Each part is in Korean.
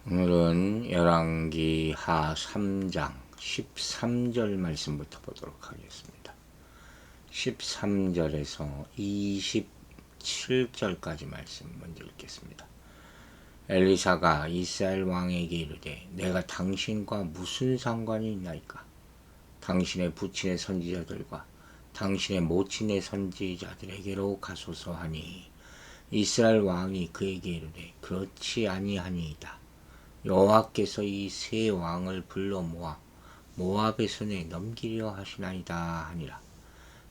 오늘은 열왕기 하 3장 13절 말씀부터 보도록 하겠습니다. 13절에서 27절까지 말씀 먼저 읽겠습니다. 엘리사가 이스라엘 왕에게 이르되 내가 당신과 무슨 상관이 있나이까? 당신의 부친의 선지자들과 당신의 모친의 선지자들에게로 가소서 하니 이스라엘 왕이 그에게 이르되 그렇지 아니하니이다. 여호와께서 이 세 왕을 불러 모아 모압의 손에 넘기려 하시나이다 하니라.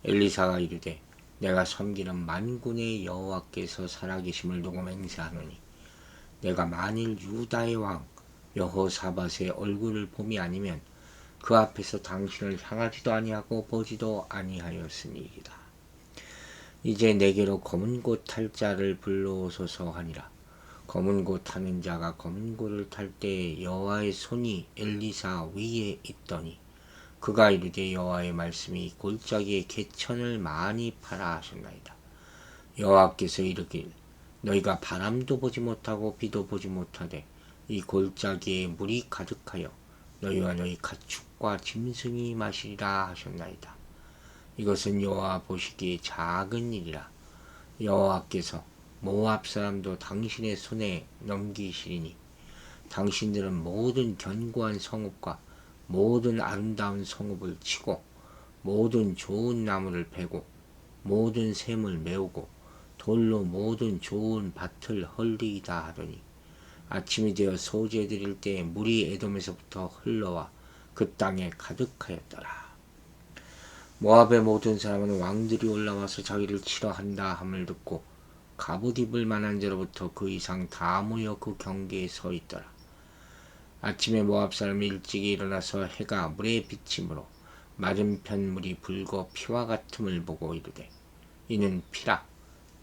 엘리사가 이르되 내가 섬기는 만군의 여호와께서 살아계심을 두고 맹세하노니 내가 만일 유다의 왕 여호사밧의 얼굴을 봄이 아니면 그 앞에서 당신을 향하지도 아니하고 보지도 아니하였으니이다. 이제 내게로 검은 고 탈 자를 불러오소서 하니라. 검은 고 타는 자가 검은 고를 탈 때 여호와의 손이 엘리사 위에 있더니 그가 이르되 여호와의 말씀이 골짜기에 개천을 많이 파라 하셨나이다. 여호와께서 이르길 너희가 바람도 보지 못하고 비도 보지 못하되 이 골짜기에 물이 가득하여 너희와 너희 가축과 짐승이 마시리라 하셨나이다. 이것은 여호와 보시기에 작은 일이라. 여호와께서 모압 사람도 당신의 손에 넘기시리니 당신들은 모든 견고한 성읍과 모든 아름다운 성읍을 치고 모든 좋은 나무를 베고 모든 샘을 메우고 돌로 모든 좋은 밭을 헐리이다 하더니 아침이 되어 소재 드릴 때 물이 에돔에서부터 흘러와 그 땅에 가득하였더라. 모압의 모든 사람은 왕들이 올라와서 자기를 치러 한다 함을 듣고 갑옷 입을 만한 자로부터 그 이상 다 모여 그 경계에 서 있더라. 아침에 모압 사람이 일찍이 일어나서 해가 물에 비침으로 맞은편 물이 붉어 피와 같음을 보고 이르되 이는 피라.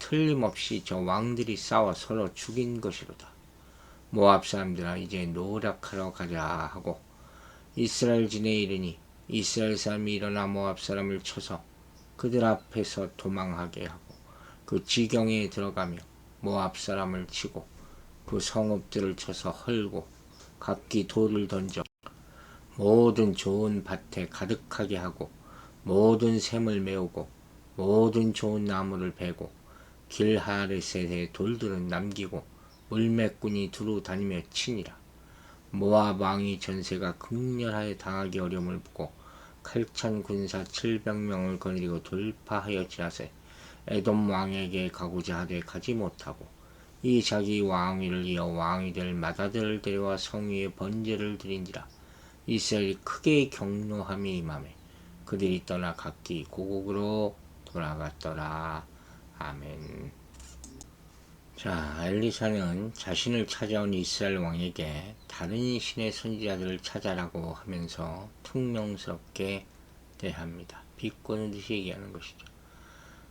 틀림없이 저 왕들이 싸워 서로 죽인 것이로다. 모압 사람들아 이제 노력하러 가자 하고 이스라엘 진에 이르니 이스라엘 사람이 일어나 모압 사람을 쳐서 그들 앞에서 도망하게 하고 그 지경에 들어가며 모압 사람을 치고 그 성읍들을 쳐서 헐고 각기 돌을 던져 모든 좋은 밭에 가득하게 하고 모든 샘을 메우고 모든 좋은 나무를 베고 길하레셋의 돌들은 남기고 물매꾼이 두루 다니며 치니라. 모압 왕이 전세가 극렬하여 당하기 어려움을 보고 칼찬 군사 700명을 거느리고 돌파하여 지나세 에돔 왕에게 가고자 하되 가지 못하고 이 자기 왕위를 이어 왕이 될 맏아들을 데려와 성위에 번제를 드린지라. 이스라엘이 크게 경노함이 임하매 그들이 떠나 각기 고국으로 돌아갔더라. 아멘. 자, 엘리사는 자신을 찾아온 이스라엘 왕에게 다른 신의 선지자들을 찾아라고 하면서 퉁명스럽게 대합니다. 비꼬는 듯이 얘기하는 것이죠.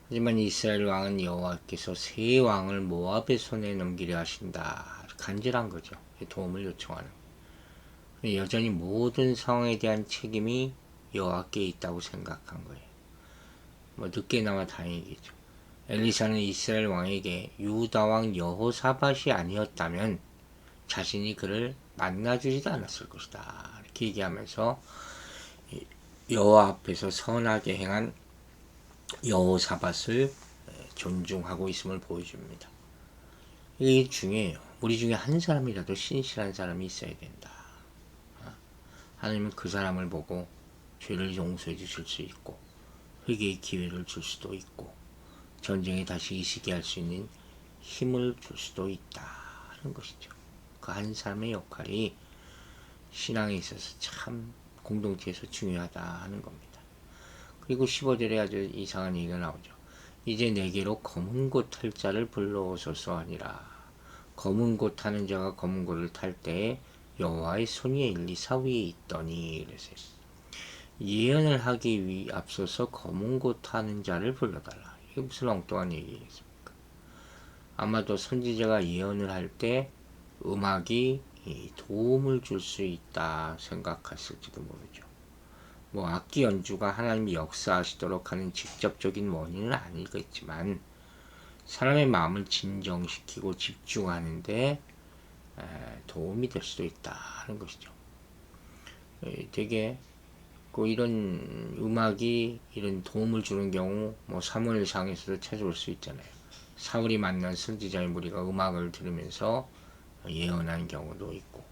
하지만 이스라엘 왕은 여호와께서 세 왕을 모압의 손에 넘기려 하신다. 간절한 거죠. 도움을 요청하는. 여전히 모든 상황에 대한 책임이 여호와께 있다고 생각한 거예요. 늦게나마 다행이겠죠. 엘리사는 이스라엘 왕에게 유다 왕 여호사밧이 아니었다면 자신이 그를 만나주지도 않았을 것이다. 이렇게 얘기하면서 여호와 앞에서 선하게 행한 여호사밧을 존중하고 있음을 보여줍니다. 이게 중요해요. 우리 중에 한 사람이라도 신실한 사람이 있어야 된다. 하나님은 그 사람을 보고 죄를 용서해 주실 수 있고 회개의 기회를 줄 수도 있고 전쟁에 다시 이기게 할 수 있는 힘을 줄 수도 있다 하는 것이죠. 그 한 사람의 역할이 신앙에 있어서 참 공동체에서 중요하다 하는 겁니다. 그리고 15절에 아주 이상한 얘기가 나오죠. 이제 내게로 검은 고 탈 자를 불러오소서 하니라. 검은 고 타는 자가 검은 고를 탈 때에 여호와의 손이 엘리사 위에 있더니 그래서 예언을 하기 앞서서 검은 고 타는 자를 불러달라. 이게 무슨 엉뚱한 얘기겠습니까? 아마도 선지자가 예언을 할 때 음악이 도움을 줄 수 있다 생각했을지도 모르죠. 악기 연주가 하나님이 역사하시도록 하는 직접적인 원인은 아니겠지만 사람의 마음을 진정시키고 집중하는데 도움이 될 수도 있다는 것이죠. 되게 이런 음악이 이런 도움을 주는 경우 뭐 사무엘상에서도 찾아올 수 있잖아요. 사울이 만난 선지자의 무리가 음악을 들으면서 예언한 경우도 있고,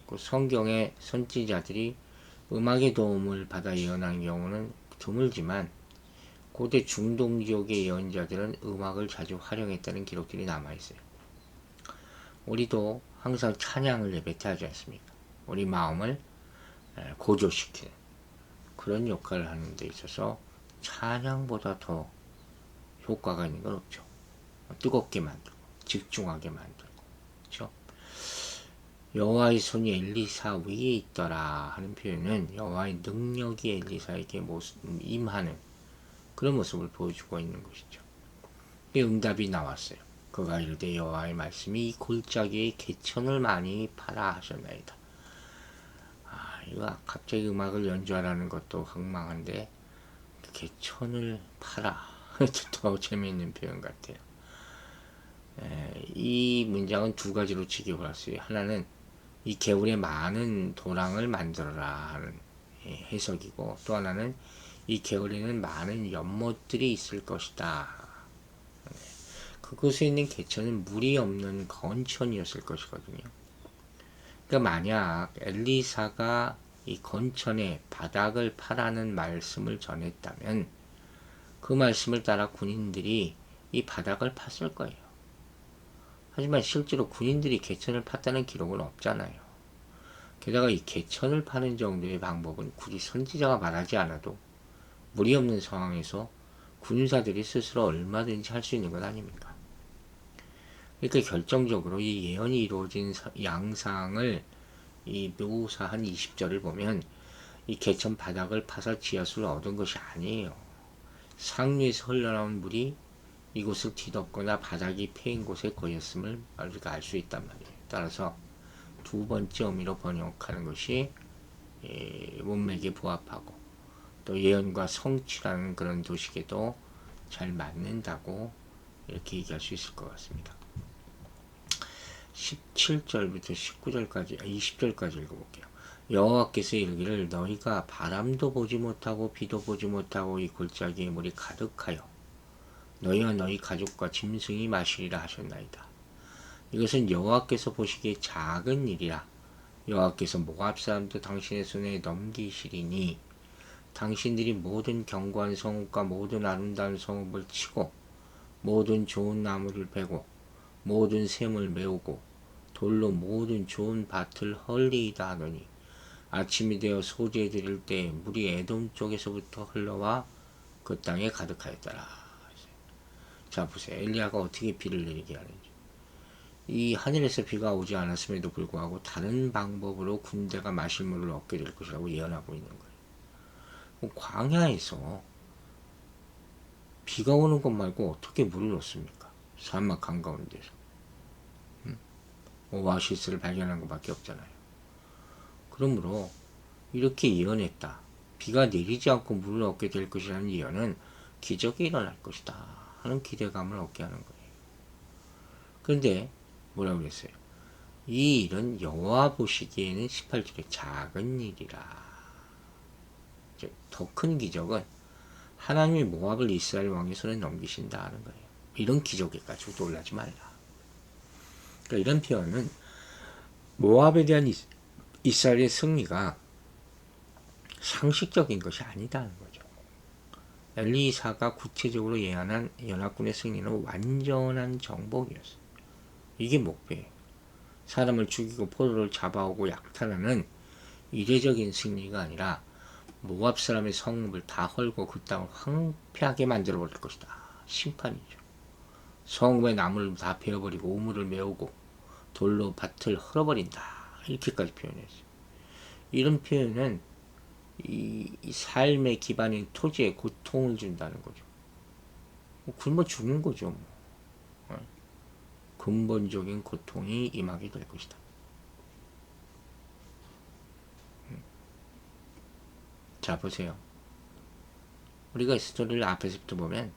그 성경의 선지자들이 음악의 도움을 받아 예언한 경우는 드물지만 고대 중동 지역의 예언자들은 음악을 자주 활용했다는 기록들이 남아있어요. 우리도 항상 찬양을 예배 때 하지 않습니까? 우리 마음을 고조시키는 그런 역할을 하는 데 있어서 찬양보다 더 효과가 있는 건 없죠. 뜨겁게 만들고 집중하게 만들고, 그렇죠? 여호와의 손이 엘리사 위에 있더라 하는 표현은 여호와의 능력이 엘리사에게 임하는 그런 모습을 보여주고 있는 것이죠. 이 응답이 나왔어요. 그가 이르되 여호와의 말씀이 이 골짜기에 개천을 많이 파라 하셨나이다. 이거 갑자기 음악을 연주하라는 것도 황망한데 개천을 파라 더 재미있는 표현 같아요. 이 문장은 두 가지로 직역을 할 수 있어요. 하나는 이 개울에 많은 도랑을 만들어라 하는 해석이고, 또 하나는 이 개울에는 많은 연못들이 있을 것이다. 그곳에 있는 개천은 물이 없는 건천이었을 것이거든요. 그러니까 만약 엘리사가 이 건천에 바닥을 파라는 말씀을 전했다면 그 말씀을 따라 군인들이 이 바닥을 팠을 거예요. 하지만 실제로 군인들이 개천을 팠다는 기록은 없잖아요. 게다가 이 개천을 파는 정도의 방법은 굳이 선지자가 말하지 않아도 물이 없는 상황에서 군사들이 스스로 얼마든지 할 수 있는 것 아닙니까? 그러니까 결정적으로 이 예언이 이루어진 양상을 이 묘사한 20절을 보면 이 개천 바닥을 파서 지하수를 얻은 것이 아니에요. 상류에서 흘러나온 물이 이곳을 뒤덮거나 바닥이 패인 곳에 고였음을 우리가 알 수 있단 말이에요. 따라서 두 번째 의미로 번역하는 것이 문맥에 부합하고 또 예언과 성취라는 그런 도식에도 잘 맞는다고 이렇게 얘기할 수 있을 것 같습니다. 17절부터 19절까지 20절까지 읽어볼게요. 여호와께서 이르기를 너희가 바람도 보지 못하고 비도 보지 못하고 이 골짜기에 물이 가득하여 너희와 너희 가족과 짐승이 마시리라 하셨나이다. 이것은 여호와께서 보시기에 작은 일이라. 여호와께서 모압 사람도 당신의 손에 넘기시리니 당신들이 모든 견고한 성읍과 모든 아름다운 성읍을 치고 모든 좋은 나무를 베고 모든 샘을 메우고 돌로 모든 좋은 밭을 헐리이다 하더니 아침이 되어 소재 드릴 때 물이 에돔 쪽에서부터 흘러와 그 땅에 가득하였더라. 자 보세요. 엘리야가 어떻게 비를 내리게 하는지. 이 하늘에서 비가 오지 않았음에도 불구하고 다른 방법으로 군대가 마실 물을 얻게 될 것이라고 예언하고 있는 거예요. 광야에서 비가 오는 것 말고 어떻게 물을 얻습니까? 사막 한가운데서. 오아시스를 발견한 것밖에 없잖아요. 그러므로 이렇게 예언했다. 비가 내리지 않고 물을 얻게 될 것이라는 예언은 기적이 일어날 것이다 하는 기대감을 얻게 하는 거예요. 그런데 뭐라고 그랬어요? 이 일은 여호와 보시기에는 18절에 작은 일이라. 더 큰 기적은 하나님이 모압을 이스라엘 왕의 손에 넘기신다 하는 거예요. 이런 기적에 가지고 놀라지 말라. 그러니까 이런 표현은 모압에 대한 이스라엘의 승리가 상식적인 것이 아니다는 거죠. 엘리사가 구체적으로 예언한 연합군의 승리는 완전한 정복이었어요. 이게 목표예요. 사람을 죽이고 포로를 잡아오고 약탈하는 이례적인 승리가 아니라 모압 사람의 성읍을 다 헐고 그 땅을 황폐하게 만들어 버릴 것이다. 심판이죠. 성읍의 나무를 다 베어버리고 우물을 메우고 돌로 밭을 헐어버린다. 이렇게까지 표현했어요. 이런 표현은 이 삶의 기반인 토지에 고통을 준다는 거죠. 굶어 죽는 거죠. 근본적인 고통이 임하게 될 것이다. 자 보세요. 우리가 스토리를 앞에서부터 보면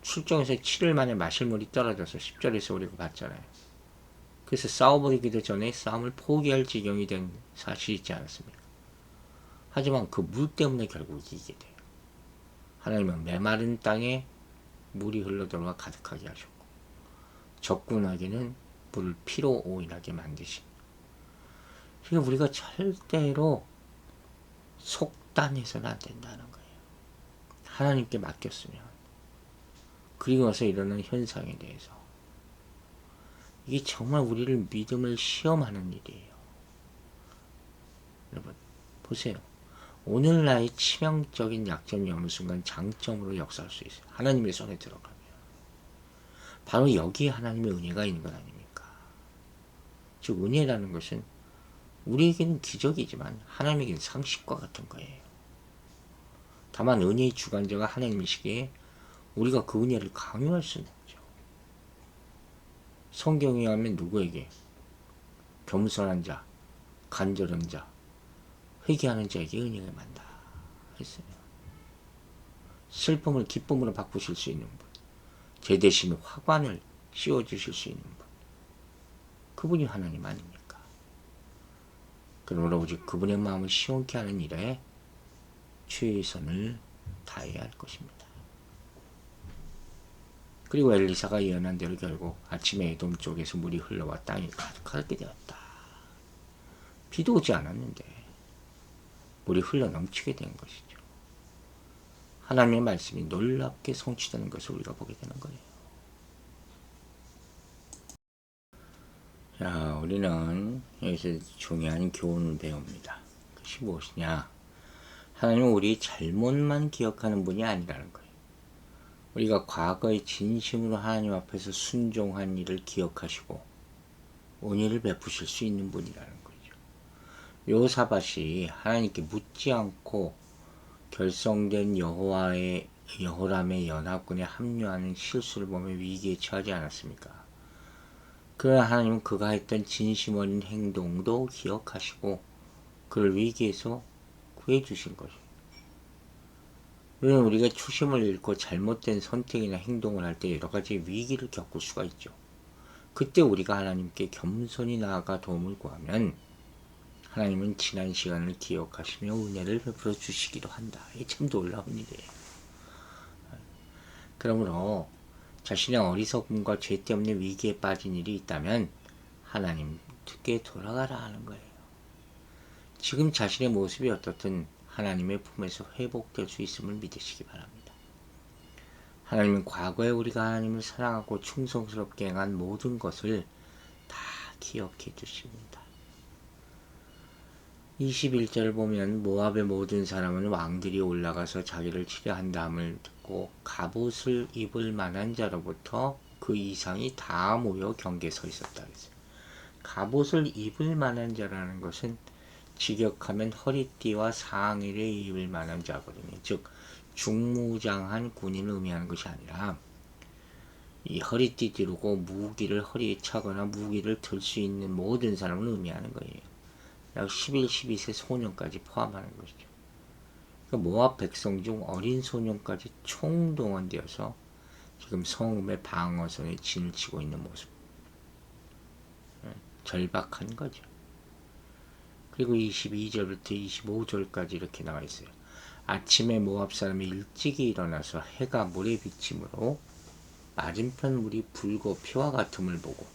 출정에서 7일 만에 마실 물이 떨어져서 10절에서 우리가 봤잖아요. 그래서 싸워버리기도 전에 싸움을 포기할 지경이 된 사실이 있지 않았습니까? 하지만 그 물 때문에 결국 이기게 돼요. 하나님은 메마른 땅에 물이 흘러들어와 가득하게 하셨고 적군에게는 물을 피로 오인하게 만드십니다. 그러니까 우리가 절대로 속단해서는 안 된다는 거예요. 하나님께 맡겼으면. 그리고 나서 일어나는 현상에 대해서. 이게 정말 우리를 믿음을 시험하는 일이에요. 여러분, 보세요. 오늘날의 치명적인 약점이 어느 순간 장점으로 역사할 수 있어요. 하나님의 손에 들어가면. 바로 여기에 하나님의 은혜가 있는 것 아닙니까? 즉, 은혜라는 것은 우리에게는 기적이지만 하나님에게는 상식과 같은 거예요. 다만 은혜의 주관자가 하나님이시기에 우리가 그 은혜를 강요할 수는 없죠. 성경에 의하면 누구에게? 겸손한 자, 간절한 자, 회개하는 자에게 은혜가 만다 했어요. 슬픔을 기쁨으로 바꾸실 수 있는 분, 제 대신 화관을 씌워주실 수 있는 분, 그분이 하나님 아닙니까? 그러므로 오직 그분의 마음을 시원케 하는 일에 최선을 다해야 할 것입니다. 그리고 엘리사가 예언한 대로 결국 아침에 에돔 쪽에서 물이 흘러와 땅이 가득하게 되었다. 비도 오지 않았는데 물이 흘러 넘치게 된 것이죠. 하나님의 말씀이 놀랍게 성취되는 것을 우리가 보게 되는 거예요. 자, 우리는 여기서 중요한 교훈을 배웁니다. 그것이 무엇이냐? 하나님은 우리 잘못만 기억하는 분이 아니라는 거예요. 우리가 과거에 진심으로 하나님 앞에서 순종한 일을 기억하시고 은혜를 베푸실 수 있는 분이라는 거죠. 요사밧이 하나님께 묻지 않고 결성된 여호람의 연합군에 합류하는 실수를 보며 위기에 처하지 않았습니까? 그러나 하나님은 그가 했던 진심 어린 행동도 기억하시고 그를 위기에서 구해주신 거죠. 물론 우리가 초심을 잃고 잘못된 선택이나 행동을 할 때 여러 가지 위기를 겪을 수가 있죠. 그때 우리가 하나님께 겸손히 나아가 도움을 구하면 하나님은 지난 시간을 기억하시며 은혜를 베풀어 주시기도 한다. 이게 참 놀라운 일이에요. 그러므로 자신의 어리석음과 죄 때문에 위기에 빠진 일이 있다면 하나님께 돌아가라 하는 거예요. 지금 자신의 모습이 어떻든 하나님의 품에서 회복될 수 있음을 믿으시기 바랍니다. 하나님은 과거에 우리가 하나님을 사랑하고 충성스럽게 행한 모든 것을 다 기억해 주십니다. 21절을 보면 모압의 모든 사람은 왕들이 올라가서 자기를 치려한다함을 듣고 갑옷을 입을 만한 자로부터 그 이상이 다 모여 경계에 서 있었다 그랬어요. 갑옷을 입을 만한 자라는 것은 직역하면 허리띠와 상의를 입을 만한 자거든요. 즉 중무장한 군인을 의미하는 것이 아니라 이 허리띠 뒤르고 무기를 허리에 차거나 무기를 들 수 있는 모든 사람을 의미하는 거예요. 약 11, 12세 소년까지 포함하는 것이죠. 그러니까 모압 백성 중 어린 소년까지 총동원되어서 지금 성읍의 방어선에 진을 치고 있는 모습. 절박한 거죠. 그리고 22절부터 25절까지 이렇게 나와 있어요. 아침에 모압 사람이 일찍이 일어나서 해가 물에 비침으로 맞은편 물이 붉고 피와 같음을 보고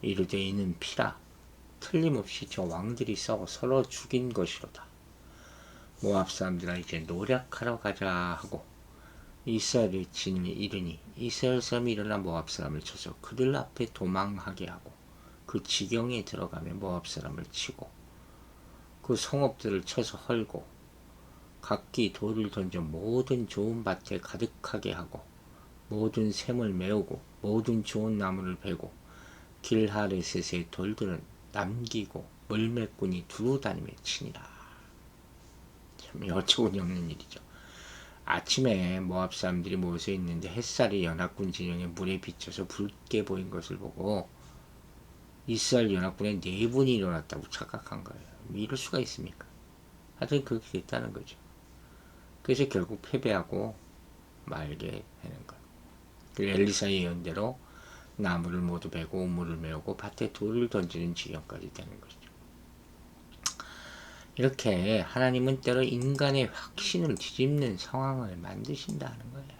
이르되 이는 피라. 틀림없이 저 왕들이 싸워 서로 죽인 것이로다. 모압 사람들아 이제 노력하러 가자 하고 이스라엘의 진이 이르니 이스라엘 사람이 일어나 모압 사람을 쳐서 그들 앞에 도망하게 하고 그 지경에 들어가며 모압 사람을 치고 그 성읍들을 쳐서 헐고 각기 돌을 던져 모든 좋은 밭에 가득하게 하고 모든 샘을 메우고 모든 좋은 나무를 베고 길하레셋의 돌들은 남기고 물매꾼이 두루 다니며 치니라. 참 어처구니 없는 일이죠. 아침에 모압 사람들이 모여서 있는데 햇살이 연합군 진영에 물에 비쳐서 붉게 보인 것을 보고 이스라엘 연합군의 4분이 일어났다고 착각한 거예요. 이럴 수가 있습니까? 하여튼 그렇게 됐다는 거죠. 그래서 결국 패배하고 말게 하는 거예요. 엘리사의 예언대로 나무를 모두 베고 우물을 메우고 밭에 돌을 던지는 지경까지 되는 것이죠. 이렇게 하나님은 때로 인간의 확신을 뒤집는 상황을 만드신다는 거예요.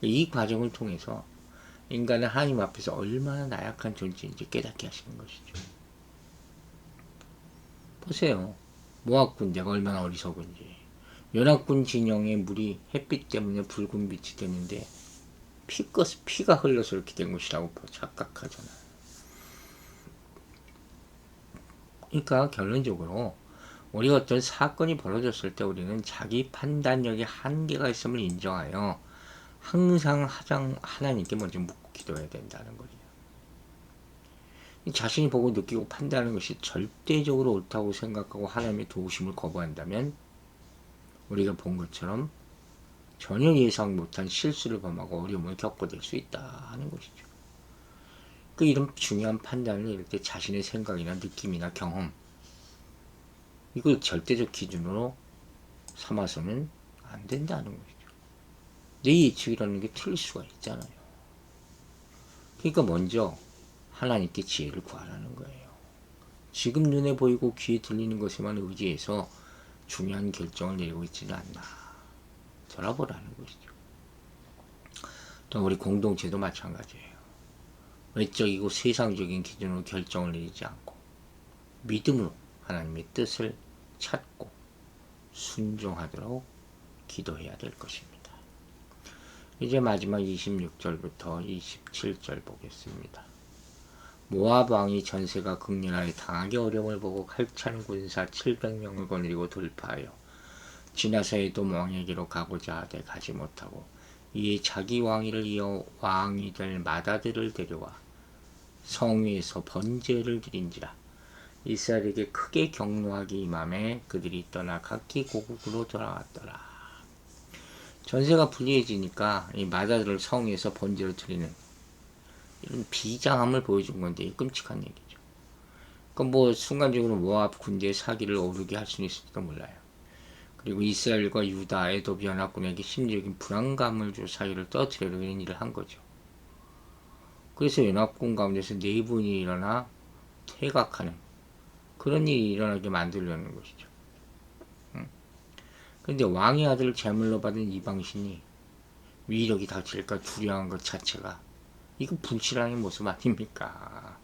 이 과정을 통해서 인간은 하나님 앞에서 얼마나 나약한 존재인지 깨닫게 하시는 것이죠. 보세요. 모압 군대가 얼마나 어리석은지. 연합군 진영의 물이 햇빛 때문에 붉은 빛이 되는데 피가 흘러서 이렇게 된 것이라고 착각하잖아요. 그러니까 결론적으로 우리가 어떤 사건이 벌어졌을 때 우리는 자기 판단력에 한계가 있음을 인정하여 항상 하나님께 먼저 묻고 기도해야 된다는 거예요. 자신이 보고 느끼고 판단하는 것이 절대적으로 옳다고 생각하고 하나님의 도우심을 거부한다면 우리가 본 것처럼 전혀 예상 못한 실수를 범하고 어려움을 겪어낼 수 있다 하는 것이죠. 이런 중요한 판단을 이럴 때 자신의 생각이나 느낌이나 경험 이걸 절대적 기준으로 삼아서는 안 된다는 것이죠. 내 예측이라는 게 틀릴 수가 있잖아요. 그러니까 먼저 하나님께 지혜를 구하라는 거예요. 지금 눈에 보이고 귀에 들리는 것에만 의지해서 중요한 결정을 내리고 있지는 않나. 돌아보라는 것이죠. 또 우리 공동체도 마찬가지예요. 외적이고 세상적인 기준으로 결정을 내리지 않고 믿음으로 하나님의 뜻을 찾고 순종하도록 기도해야 될 것입니다. 이제 마지막 26절부터 27절 보겠습니다. 모압 왕이 전세가 극렬하여 당하기 어려움을 보고 칼찬 군사 700명을 거느리고 돌파하여 지나서 에돔 왕에게로 가고자 하되 가지 못하고 이에 자기 왕위를 이어 왕이 될 맏아들을 데려와 성 위에서 번제를 드린지라. 이스라엘에게 크게 경노하기 임함에 그들이 떠나 각기 고국으로 돌아왔더라. 전세가 불리해지니까 이 맏아들을 성 위에서 번제를 드리는 이런 비장함을 보여준 건데 끔찍한 얘기죠. 그러니까 순간적으로 모압 군대의 사기를 오르게 할 수는 있을지도 몰라요. 그리고 이스라엘과 유다, 에돔 연합군에게 심리적인 불안감을 줄 사유를 떨어뜨리려고 이런 일을 한 거죠. 그래서 연합군 가운데서 내분이 일어나 퇴각하는 그런 일이 일어나게 만들려는 것이죠. 그런데 왕의 아들을 제물로 받은 이방신이 위력이 닥칠까 두려워한 것 자체가 이거 불신앙의 모습 아닙니까?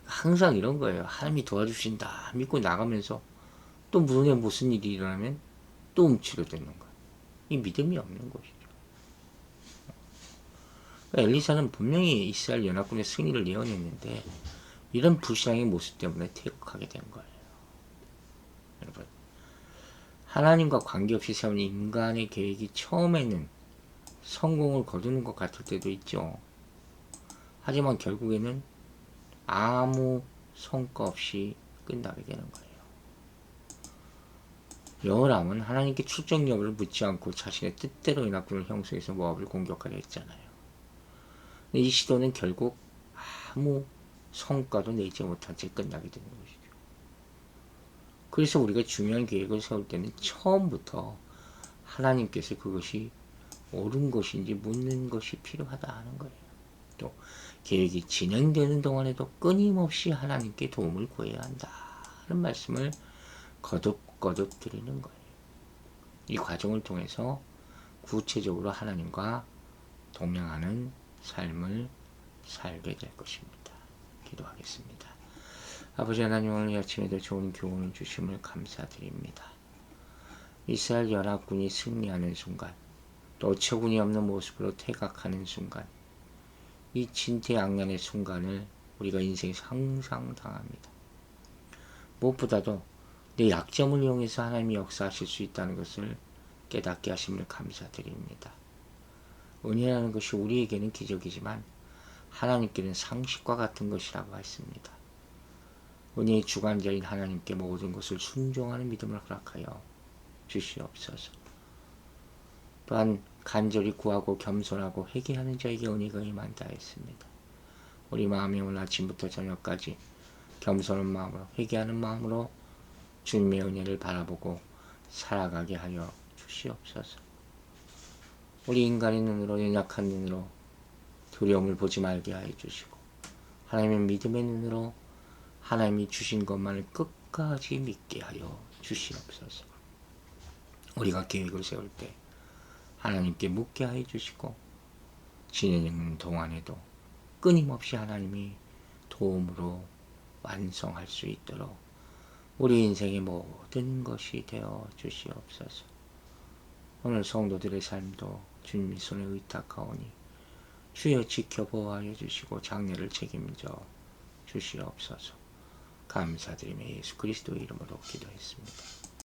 항상 이런 거예요. 하나님이 도와주신다 믿고 나가면서 또 물에 무슨 일이 일어나면 또 움츠려드는 거예요. 이 믿음이 없는 것이죠. 엘리사는 분명히 이스라엘 연합군의 승리를 예언했는데 이런 불신앙의 모습 때문에 퇴역하게 된 거예요. 여러분, 하나님과 관계없이 세운 인간의 계획이 처음에는 성공을 거두는 것 같을 때도 있죠. 하지만 결국에는 아무 성과 없이 끝나게 되는 거예요. 여호람은 하나님께 출정 여부를 묻지 않고 자신의 뜻대로 연합군을 형성해서 모압을 공격하려 했잖아요. 근데 이 시도는 결국 아무 성과도 내지 못한 채 끝나게 되는 것이죠. 그래서 우리가 중요한 계획을 세울 때는 처음부터 하나님께서 그것이 옳은 것인지 묻는 것이 필요하다 하는 거예요. 또 계획이 진행되는 동안에도 끊임없이 하나님께 도움을 구해야 한다 하는 말씀을 거듭거듭 드리는 거예요. 이 과정을 통해서 구체적으로 하나님과 동행하는 삶을 살게 될 것입니다. 기도하겠습니다. 아버지 하나님, 오늘 아침에도 좋은 교훈을 주심을 감사드립니다. 이스라엘 연합군이 승리하는 순간, 또 어처구니 없는 모습으로 퇴각하는 순간, 이 진퇴양난의 순간을 우리가 인생에서 항상 당합니다. 무엇보다도 내 약점을 이용해서 하나님이 역사하실 수 있다는 것을 깨닫게 하심을 감사드립니다. 은혜라는 것이 우리에게는 기적이지만 하나님께는 상식과 같은 것이라고 했습니다. 은혜의 주관자인 하나님께 모든 것을 순종하는 믿음을 허락하여 주시옵소서. 또한 간절히 구하고 겸손하고 회개하는 자에게 은혜가 임한다 했습니다. 우리 마음이 오늘 아침부터 저녁까지 겸손한 마음으로 회개하는 마음으로 주님의 은혜를 바라보고 살아가게 하여 주시옵소서. 우리 인간의 눈으로 연약한 눈으로 두려움을 보지 말게 하여 주시고 하나님의 믿음의 눈으로 하나님이 주신 것만을 끝까지 믿게 하여 주시옵소서. 우리가 계획을 세울 때 하나님께 묻게 하여 주시고 진행하는 동안에도 끊임없이 하나님이 도움으로 완성할 수 있도록 우리 인생의 모든 것이 되어 주시옵소서. 오늘 성도들의 삶도 주님의 손에 의탁하오니 주여 지켜보아여 주시고 장례를 책임져 주시옵소서. 감사드리며 예수 그리스도의 이름으로 기도했습니다.